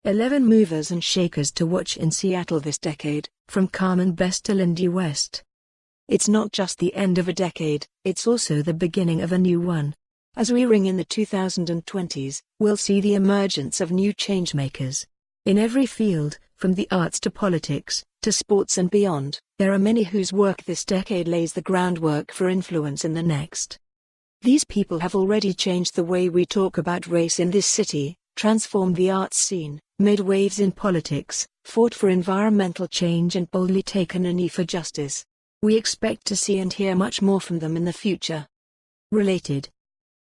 11 movers and shakers to watch in Seattle this decade, from Carmen Best to Lindy West. It's not just the end of a decade, it's also the beginning of a new one. As we ring in the 2020s, we'll see the emergence of new changemakers. In every field, from the arts to politics, to sports and beyond, there are many whose work this decade lays the groundwork for influence in the next. These people have already changed the way we talk about race in this city, transformed the arts scene, made waves in politics, fought for environmental change and boldly taken a knee for justice. We expect to see and hear much more from them in the future. Related.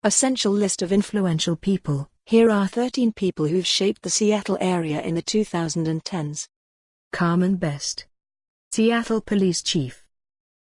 Essential list of influential people. Here are 13 people who've shaped the Seattle area in the 2010s. Carmen Best. Seattle Police Chief.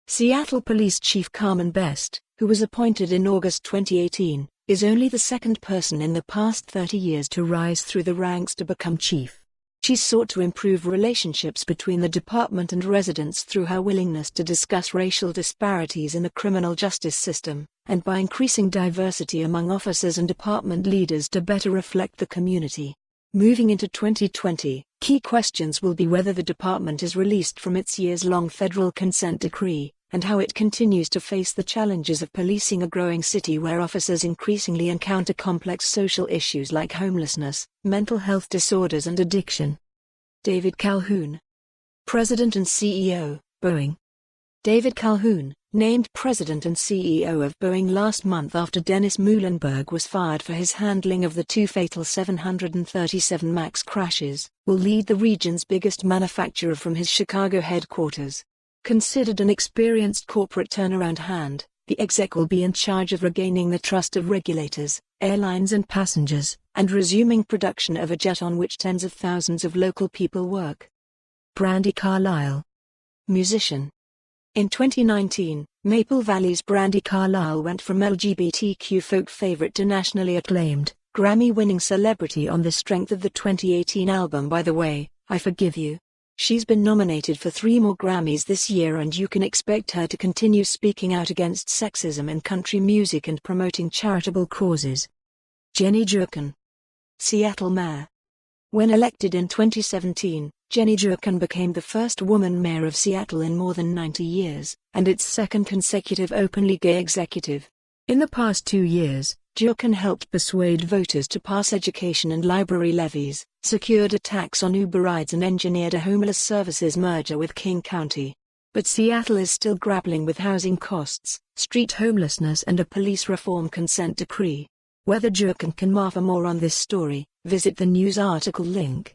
Seattle Police Chief Carmen Best, who was appointed in August 2018, is only the second person in the past 30 years to rise through the ranks to become chief. She's sought to improve relationships between the department and residents through her willingness to discuss racial disparities in the criminal justice system, and by increasing diversity among officers and department leaders to better reflect the community. Moving into 2020, key questions will be whether the department is released from its years-long federal consent decree, and how it continues to face the challenges of policing a growing city where officers increasingly encounter complex social issues like homelessness, mental health disorders and addiction. David Calhoun. President and CEO, Boeing. David Calhoun, named President and CEO of Boeing last month after Dennis Muhlenberg was fired for his handling of the two fatal 737 MAX crashes, will lead the region's biggest manufacturer from his Chicago headquarters. Considered an experienced corporate turnaround hand, the exec will be in charge of regaining the trust of regulators, airlines and passengers, and resuming production of a jet on which tens of thousands of local people work. Brandi Carlile. Musician. In 2019, Maple Valley's Brandi Carlile went from LGBTQ folk favorite to nationally acclaimed, Grammy-winning celebrity on the strength of the 2018 album By the Way, I Forgive You. She's been nominated for 3 more Grammys this year, and you can expect her to continue speaking out against sexism in country music and promoting charitable causes. Jenny Jochen. Seattle Mayor. When elected in 2017, Jenny Jochen became the first woman mayor of Seattle in more than 90 years, and its second consecutive openly gay executive. In the past 2 years, Jochen helped persuade voters to pass education and library levies, secured a tax on Uber rides and engineered a homeless services merger with King County. But Seattle is still grappling with housing costs, street homelessness and a police reform consent decree. Whether Jochen can offer more on this story, visit the news article link.